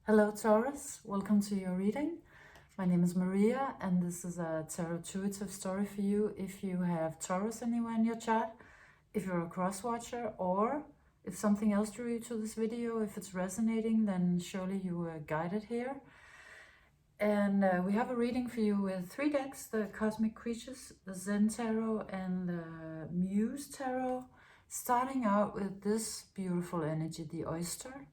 Hello Taurus, welcome to your reading. My name is Maria and this is a tarot intuitive story for you if you have Taurus anywhere in your chart, if you're a cross watcher, or if something else drew you to this video. If it's resonating, then surely you were guided here. And we have a reading for you with 3 decks, the Cosmic Creatures, the Zen Tarot and the Muse Tarot, starting out with this beautiful energy, the Oyster,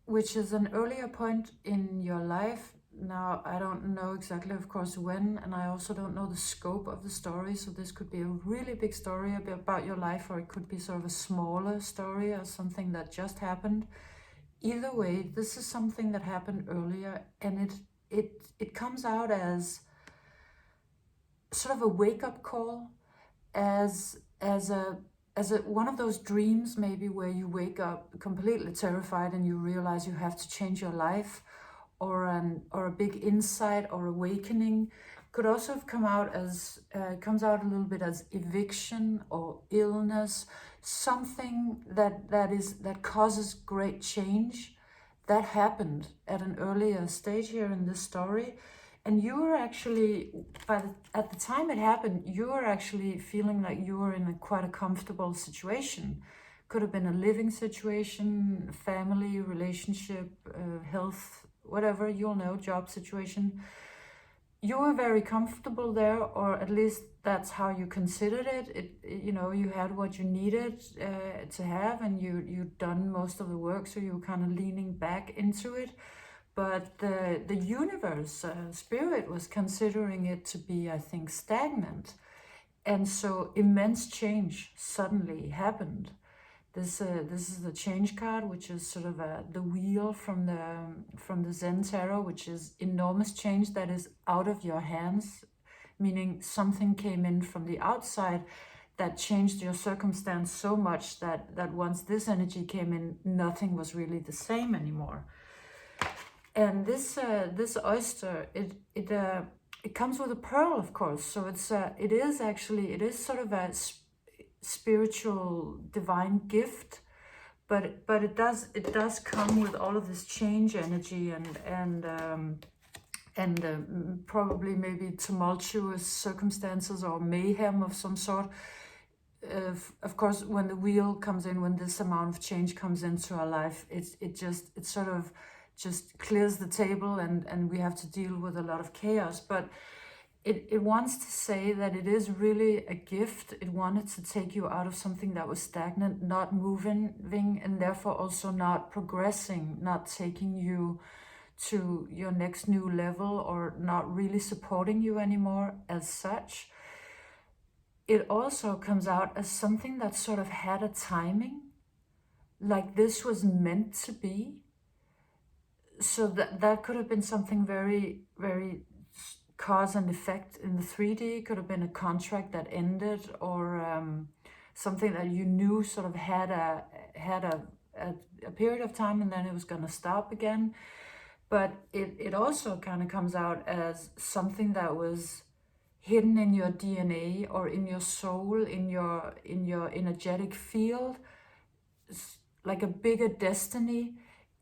which is an earlier point in your life. Now, I don't know exactly, of course, when, and I also don't know the scope of the story, so this could be a really big story about your life, or it could be sort of a smaller story or something that just happened. Either way, this is something that happened earlier, and it comes out as sort of a wake-up call, as one of those dreams maybe where you wake up completely terrified and you realize you have to change your life, or a big insight or awakening. Could also have come out as comes out a little bit as eviction or illness, something that causes great change that happened at an earlier stage here in this story. And you were actually, at the time it happened, you were actually feeling like you were in quite a comfortable situation. Could have been a living situation, family, relationship, health, whatever, you'll know, job situation. You were very comfortable there, or at least that's how you considered it. You know, you had what you needed to have, and you'd done most of the work, so you were kind of leaning back into it. But the universe, spirit, was considering it to be, I think, stagnant. And so immense change suddenly happened. This is the change card, which is sort of the wheel from the Zen Tarot, which is enormous change that is out of your hands, meaning something came in from the outside that changed your circumstance so much that once this energy came in, nothing was really the same anymore. And this oyster, it comes with a pearl, of course. So it is sort of a spiritual divine gift, but it does come with all of this change energy and probably maybe tumultuous circumstances or mayhem of some sort. Of course, when the wheel comes in, when this amount of change comes into our life, it sort of just clears the table, and we have to deal with a lot of chaos. But it wants to say that it is really a gift. It wanted to take you out of something that was stagnant, not moving, and therefore also not progressing, not taking you to your next new level, or not really supporting you anymore as such. It also comes out as something that sort of had a timing, like this was meant to be. So that could have been something very, very cause and effect in the 3D. Could have been a contract that ended, or something that you knew sort of had a period of time, and then it was going to stop again. But it also kind of comes out as something that was hidden in your DNA, or in your soul, in your energetic field, like a bigger destiny.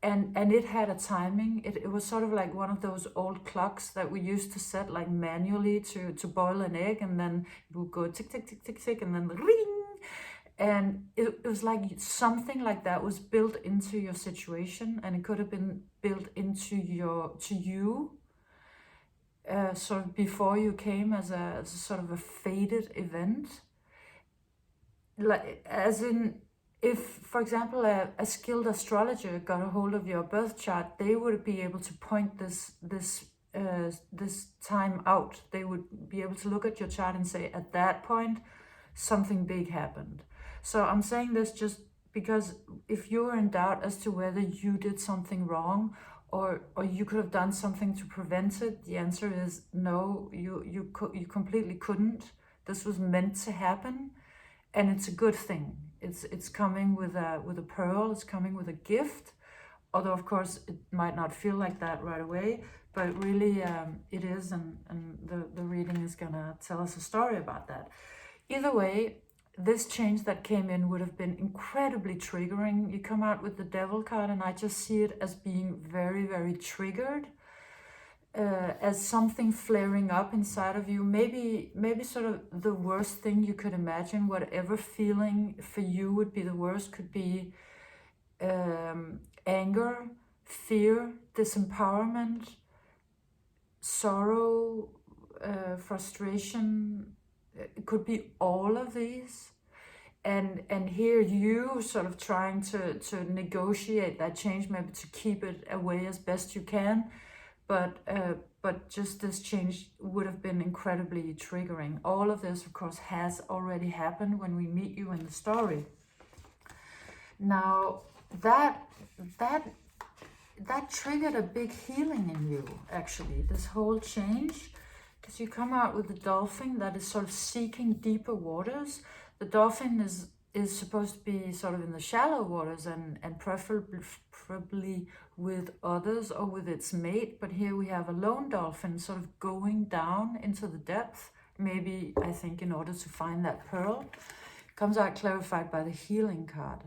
And it had a timing. It was sort of like one of those old clocks that we used to set like manually to boil an egg, and then it would go tick, tick, tick, tick, tick, and then ring. And it was like something like that was built into your situation, and it could have been built into you sort of before you came, as a sort of a fated event. Like, as in, if, for example, a skilled astrologer got a hold of your birth chart, they would be able to point this time out. They would be able to look at your chart and say, at that point, something big happened. So I'm saying this just because if you're in doubt as to whether you did something wrong, or you could have done something to prevent it, the answer is no, you completely couldn't. This was meant to happen. And it's a good thing. It's coming with a pearl. It's coming with a gift. Although, of course, it might not feel like that right away. But really, it is. And the reading is going to tell us a story about that. Either way, this change that came in would have been incredibly triggering. You come out with the Devil card, and I just see it as being very, very triggered, as something flaring up inside of you. Maybe sort of the worst thing you could imagine, whatever feeling for you would be the worst, could be anger, fear, disempowerment, sorrow, frustration. It could be all of these. And here you sort of trying to negotiate that change, maybe to keep it away as best you can. But just this change would have been incredibly triggering. All of this, of course, has already happened when we meet you in the story. Now, that triggered a big healing in you, actually, this whole change, because you come out with the dolphin that is sort of seeking deeper waters. The dolphin is supposed to be sort of in the shallow waters and preferably with others or with its mate, but here we have a lone dolphin sort of going down into the depth, maybe, I think, in order to find that pearl. Comes out clarified by the healing card.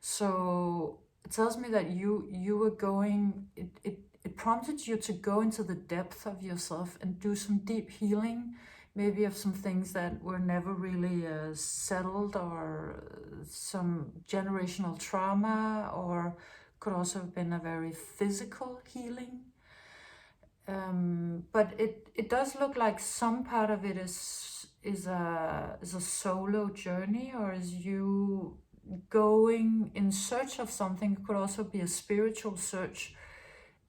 So it tells me that you were going, it prompted you to go into the depth of yourself and do some deep healing, maybe of some things that were never really settled, or some generational trauma, or could also have been a very physical healing. But it does look like some part of it is a solo journey, or is you going in search of something. It could also be a spiritual search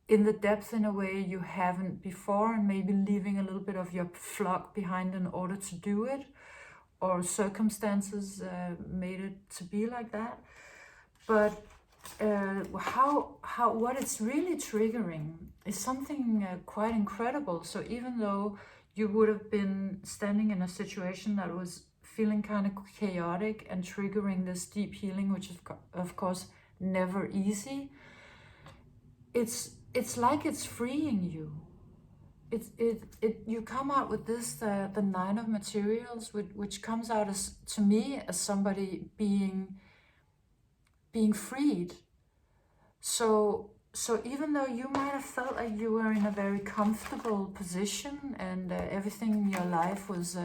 in the depth in a way you haven't before, and maybe leaving a little bit of your flock behind in order to do it, or circumstances made it to be like that. But what it's really triggering is something quite incredible. So even though you would have been standing in a situation that was feeling kind of chaotic and triggering this deep healing, which is of course never easy, it's like it's freeing you. You come out with this, the Nine of Materials, which comes out as, to me, as somebody being freed. So even though you might have felt like you were in a very comfortable position, and everything in your life was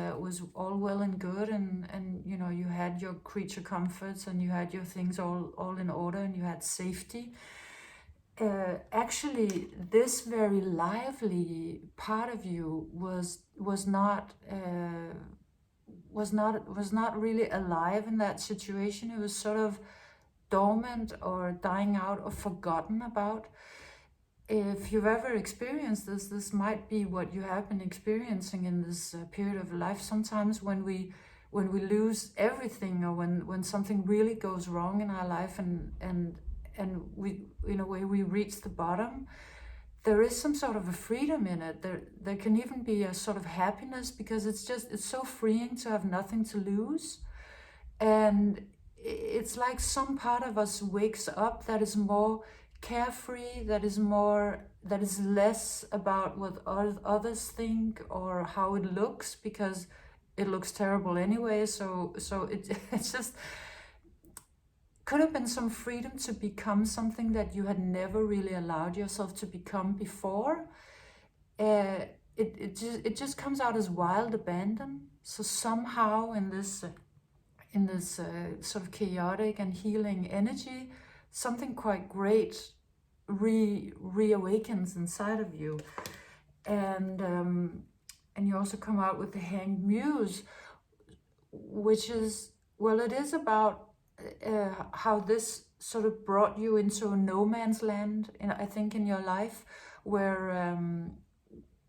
all well and good, and you know, you had your creature comforts and you had your things all in order, and you had safety. Actually, this very lively part of you was not really alive in that situation. It was sort of dormant or dying out or forgotten about. If you've ever experienced this might be what you have been experiencing in this period of life. Sometimes when we lose everything, or when something really goes wrong in our life, and we, in a way, we reach the bottom, there is some sort of a freedom in it. There can even be a sort of happiness, because it's so freeing to have nothing to lose. And it's like some part of us wakes up that is more carefree, that is less about what others think or how it looks, because it looks terrible anyway. So it's just could have been some freedom to become something that you had never really allowed yourself to become before. It just comes out as wild abandon. So somehow in this sort of chaotic and healing energy, something quite great reawakens inside of you. And you also come out with the Hanged Muse, which is, well, it is about how this sort of brought you into a no man's land, I think, in your life, where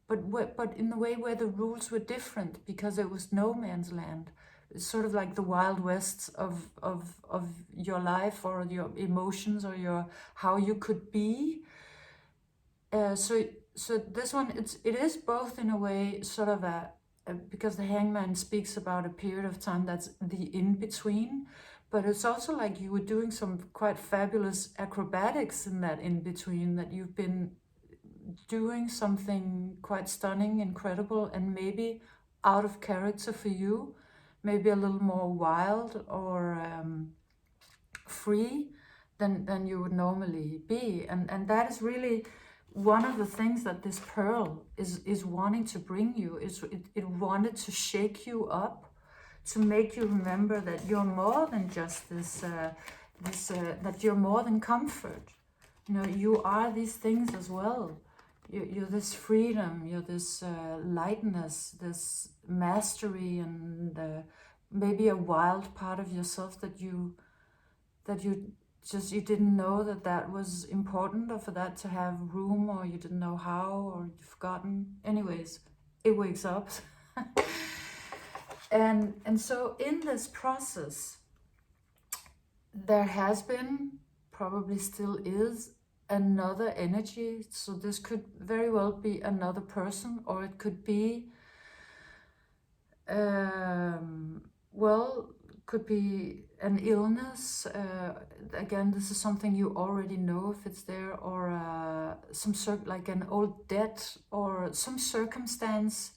but in the way where the rules were different, because it was no man's land. It's sort of like the Wild Wests of your life, or your emotions, or how you could be. So this one, it is both in a way sort of because the Hangman speaks about a period of time that's the in-between, but it's also like you were doing some quite fabulous acrobatics in that in-between, that you've been doing something quite stunning, incredible, and maybe out of character for you, maybe a little more wild or free than you would normally be. And that is really one of the things that this pearl is wanting to bring you. It wanted to shake you up, to make you remember that you're more than just that you're more than comfort. You know, you are these things as well. You're this freedom, you're this lightness, this mastery, and maybe a wild part of yourself that you you didn't know that was important, or for that to have room, or you didn't know how, or you've forgotten. Anyways, it wakes up. and so in this process, there has been, probably still is, another energy. So this could very well be another person, or it could be could be an illness. Again, this is something you already know if it's there, or like an old debt, or some circumstance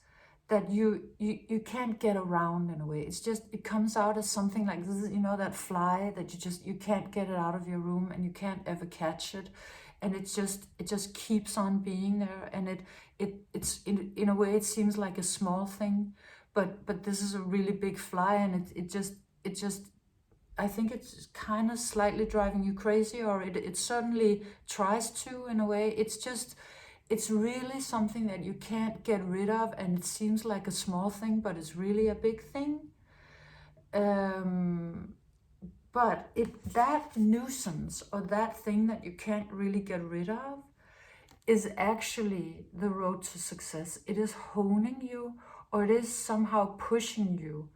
that you can't get around in a way. It's just, it comes out as something like this, you know, that fly that you can't get it out of your room, and you can't ever catch it, and it just keeps on being there, and it's in a way it seems like a small thing, but this is a really big fly, and it just I think it's kind of slightly driving you crazy, or it certainly tries to, in a way. It's really something that you can't get rid of, and it seems like a small thing, but it's really a big thing. But that nuisance, or that thing that you can't really get rid of, is actually the road to success. It is honing you, or it is somehow pushing you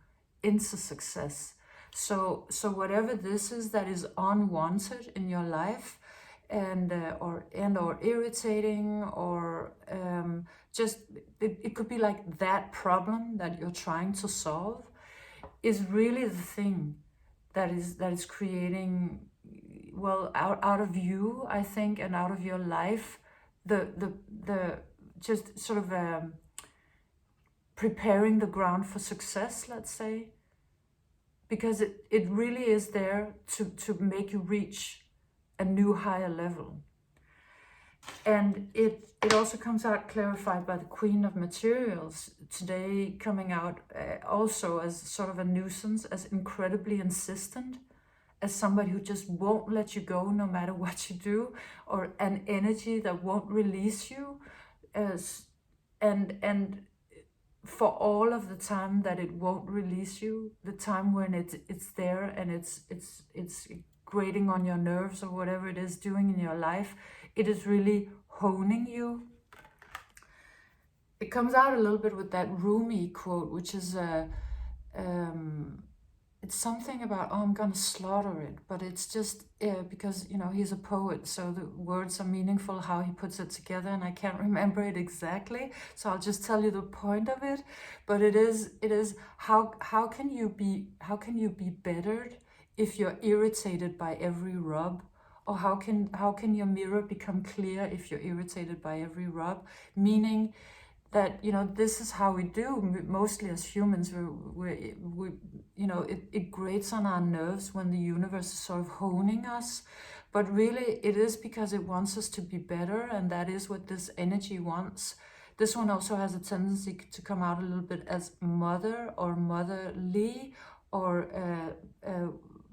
into success. So whatever this is that is unwanted in your life, and or irritating, or just it could be like that problem that you're trying to solve, is really the thing that is creating, well, out of you, I think, and out of your life, the just sort of preparing the ground for success, let's say, because it really is there to make you reach a new higher level. And it also comes out clarified by the Queen of Materials today, coming out also as sort of a nuisance, as incredibly insistent, as somebody who just won't let you go no matter what you do, or an energy that won't release you, and for all of the time that it won't release you, the time when it's there, and it's grating on your nerves, or whatever it is doing in your life, it is really honing you. It comes out a little bit with that Rumi quote, which is it's something about, oh, I'm gonna slaughter it, but it's just because, you know, he's a poet, so the words are meaningful how he puts it together, and I can't remember it exactly, so I'll just tell you the point of it. But it is how can you be bettered if you're irritated by every rub? Or how can your mirror become clear if you're irritated by every rub? Meaning that, you know, this is how we do mostly as humans. We you know, it grates on our nerves when the universe is sort of honing us, but really it is because it wants us to be better, and that is what this energy wants. This one also has a tendency to come out a little bit as mother, or motherly, or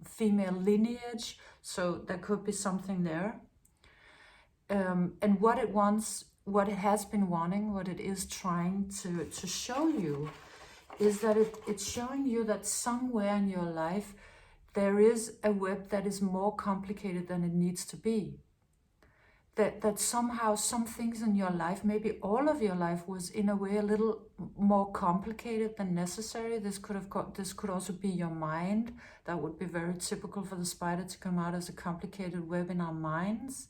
female lineage, so there could be something there. And what it wants, what it has been wanting, what it is trying to show you, is that it's showing you that somewhere in your life there is a web that is more complicated than it needs to be. That somehow some things in your life, maybe all of your life, was in a way a little more complicated than necessary. This could also be your mind. That would be very typical for the spider to come out as a complicated web in our minds,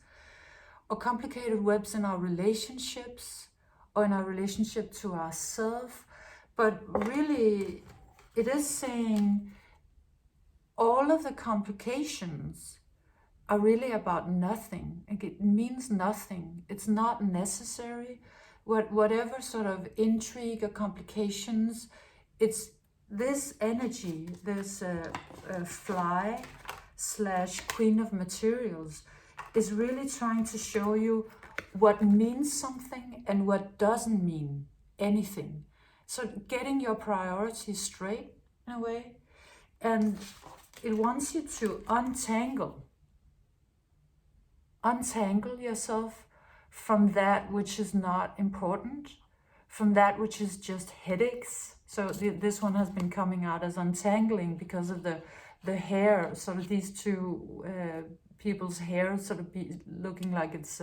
or complicated webs in our relationships, or in our relationship to ourselves. But really, it is saying all of the complications are really about nothing. It means nothing. It's not necessary. Whatever sort of intrigue or complications, it's this energy, this fly slash queen of materials, is really trying to show you what means something and what doesn't mean anything. So getting your priorities straight in a way, and it wants you to untangle yourself from that which is not important, from that which is just headaches. So this one has been coming out as untangling because of the hair, sort of these two people's hair sort of be looking like it's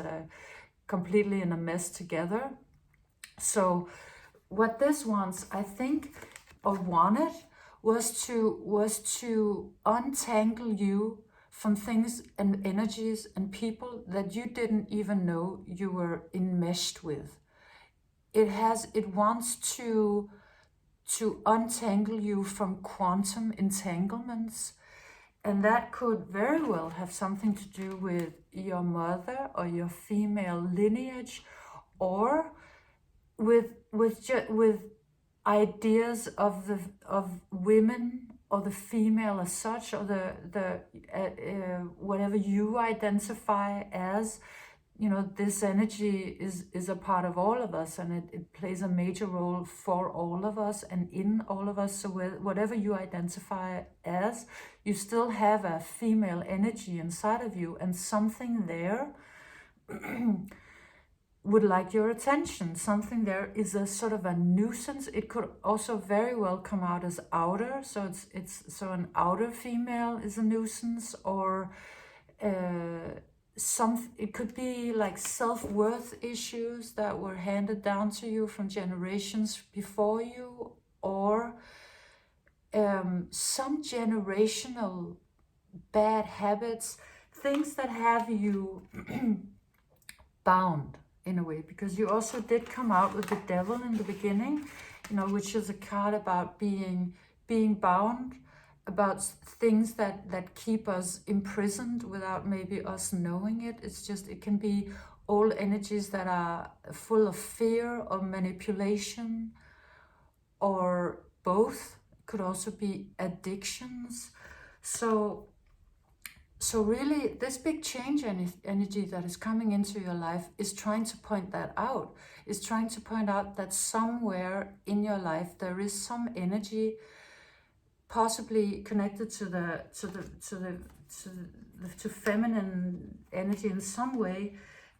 completely in a mess together. So what this wants, I think, or wanted, was to untangle you from things and energies and people that you didn't even know you were enmeshed with. It wants to untangle you from quantum entanglements, and that could very well have something to do with your mother or your female lineage, or with ideas of women or the female as such, or the whatever you identify as. You know, this energy is a part of all of us, and it plays a major role for all of us and in all of us. So whatever you identify as, you still have a female energy inside of you, and something there would like your attention. Something there is a sort of a nuisance. It could also very well come out as outer. So so an outer female is a nuisance, or it could be like self-worth issues that were handed down to you from generations before you, or some generational bad habits, things that have you bound in a way, because you also did come out with the Devil in the beginning, you know, which is a card about being bound, about things that keep us imprisoned without maybe us knowing it. It's just, it can be old energies that are full of fear or manipulation, or both. It could also be addictions. So really, this big change energy that is coming into your life is trying to point that out, is trying to point out that somewhere in your life there is some energy, possibly connected to feminine energy in some way,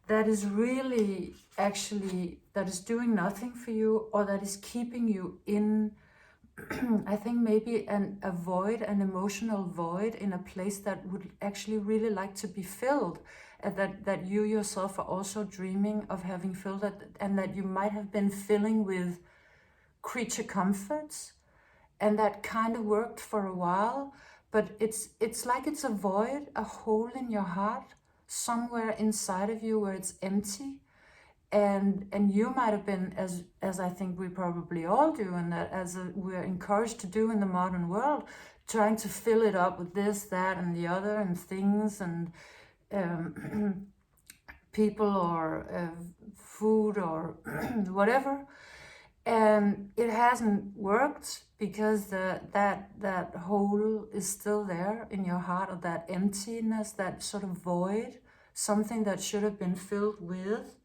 that is really actually, that is doing nothing for you, or that is keeping you in I think maybe a void, an emotional void, in a place that would actually really like to be filled, and that you yourself are also dreaming of having filled, and that you might have been filling with creature comforts, and that kind of worked for a while, but it's like it's a void, a hole in your heart, somewhere inside of you where it's empty. And you might have been, as I think we probably all do, and that we're encouraged to do in the modern world, trying to fill it up with this, that, and the other, and things, and people, or food, or whatever. And it hasn't worked, because that hole is still there in your heart, or that emptiness, that sort of void, something that should have been filled with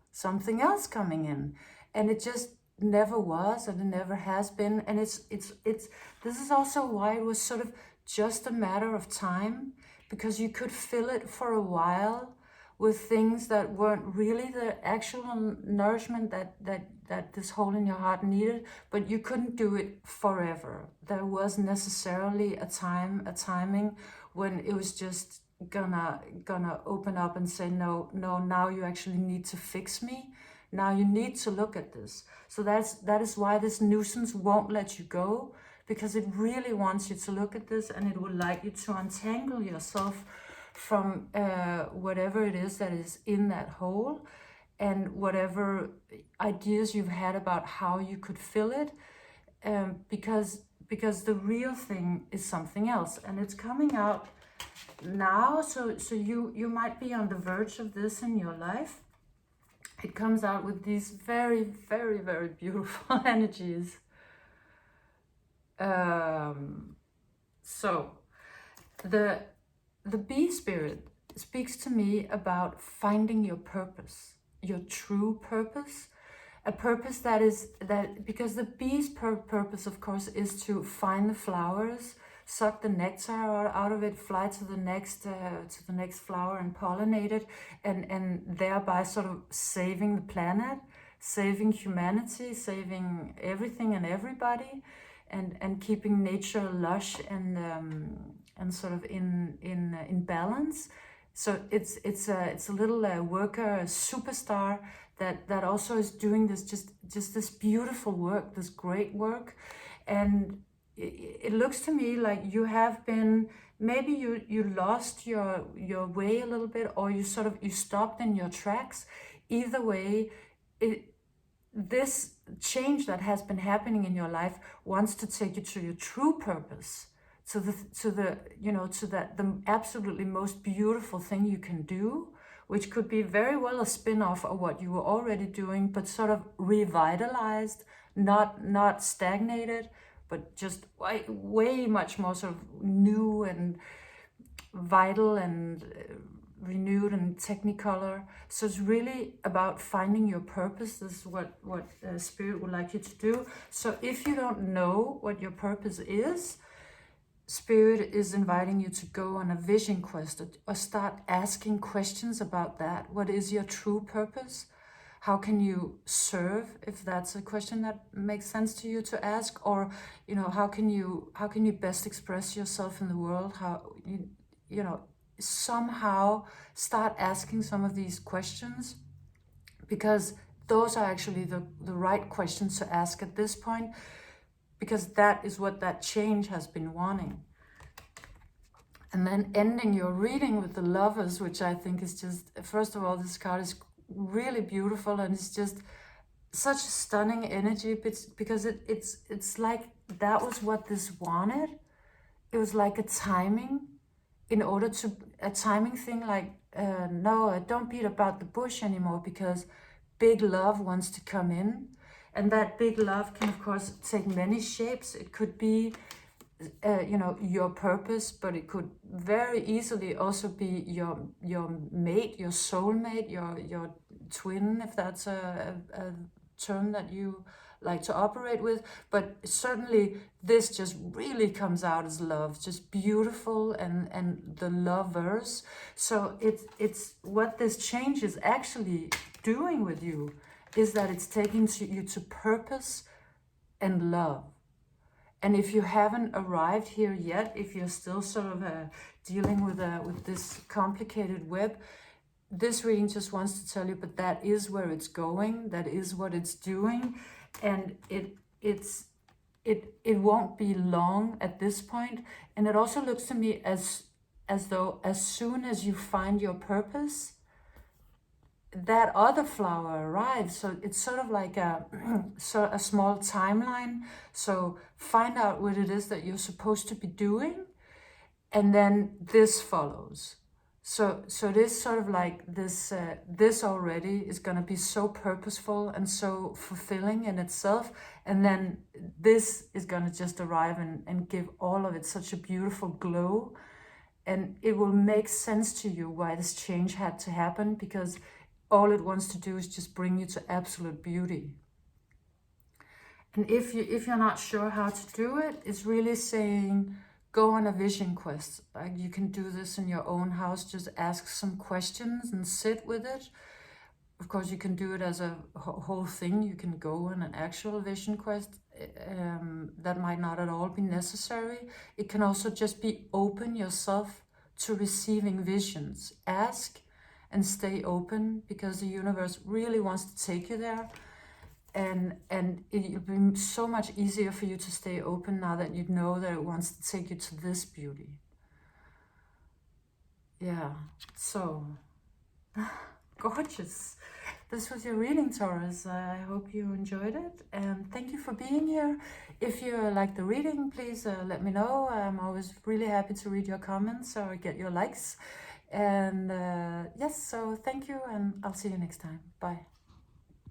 something else coming in, and it just never was, and it never has been. And it's this is also why it was sort of just a matter of time, because you could fill it for a while with things that weren't really the actual nourishment that this hole in your heart needed, but you couldn't do it forever. There was necessarily a timing when it was just gonna open up and say, no, now you actually need to fix me. Now you need to look at this. So that is why this nuisance won't let you go, because it really wants you to look at this, and it would like you to untangle yourself from whatever it is that is in that hole, and whatever ideas you've had about how you could fill it, because the real thing is something else, and it's coming out now. So you might be on the verge of this in your life. It comes out with these very, very, very beautiful energies. So the bee spirit speaks to me about finding your purpose, your true purpose, a purpose that is that, because the bee's purpose, of course, is to find the flowers, suck the nectar out of it, fly to the next flower and pollinate it, and thereby sort of saving the planet, saving humanity, saving everything and everybody, and keeping nature lush and sort of in balance. So it's a little worker, a superstar that also is doing this just this beautiful work, this great work. And it looks to me like you have been, maybe you lost your way a little bit, or you stopped in your tracks. Either way, this change that has been happening in your life wants to take you to your true purpose, to the absolutely most beautiful thing you can do, which could be very well a spin-off of what you were already doing, but sort of revitalized, not stagnated, but just way much more sort of new and vital and renewed and technicolor. So it's really about finding your purpose. This is what Spirit would like you to do. So if you don't know what your purpose is, Spirit is inviting you to go on a vision quest, or start asking questions about that. What is your true purpose? How can you serve, if that's a question that makes sense to you to ask? Or, how can you best express yourself in the world? How, somehow start asking some of these questions, because those are actually the right questions to ask at this point, because that is what that change has been wanting. And then ending your reading with the Lovers, which I think is just, first of all, this card is really beautiful, and it's just such a stunning energy, because it's like that was what this wanted. It was like a timing, a timing thing, like, no, don't beat about the bush anymore, because big love wants to come in. And that big love can, of course, take many shapes. It could be, your purpose, but it could very easily also be your mate, your soulmate, your twin, if that's a term that you like to operate with. But certainly this just really comes out as love, just beautiful, and the Lovers. So it's what this change is actually doing with you, is that it's taking you to purpose and love. And if you haven't arrived here yet, if you're still sort of dealing with this complicated web, this reading just wants to tell you, but that is where it's going, that is what it's doing, and it won't be long at this point. And it also looks to me as though as soon as you find your purpose, that other flower arrives. So it's sort of like a small timeline. So find out what it is that you're supposed to be doing, and then this follows. So it is sort of like this, this already is going to be so purposeful and so fulfilling in itself. And then this is going to just arrive and give all of it such a beautiful glow. And it will make sense to you why this change had to happen, because all it wants to do is just bring you to absolute beauty. And if you're not sure how to do it, it's really saying, go on a vision quest. Like, you can do this in your own house, just ask some questions and sit with it. Of course, you can do it as a whole thing. You can go on an actual vision quest. That might not at all be necessary. It can also just be open yourself to receiving visions. Ask and stay open, because the universe really wants to take you there. And it'll be so much easier for you to stay open now that you know that it wants to take you to this beauty. Yeah, so gorgeous. This was your reading, Taurus. I hope you enjoyed it, and thank you for being here. If you like the reading, please let me know. I'm always really happy to read your comments or get your likes. And yes, so thank you, and I'll see you next time. Bye.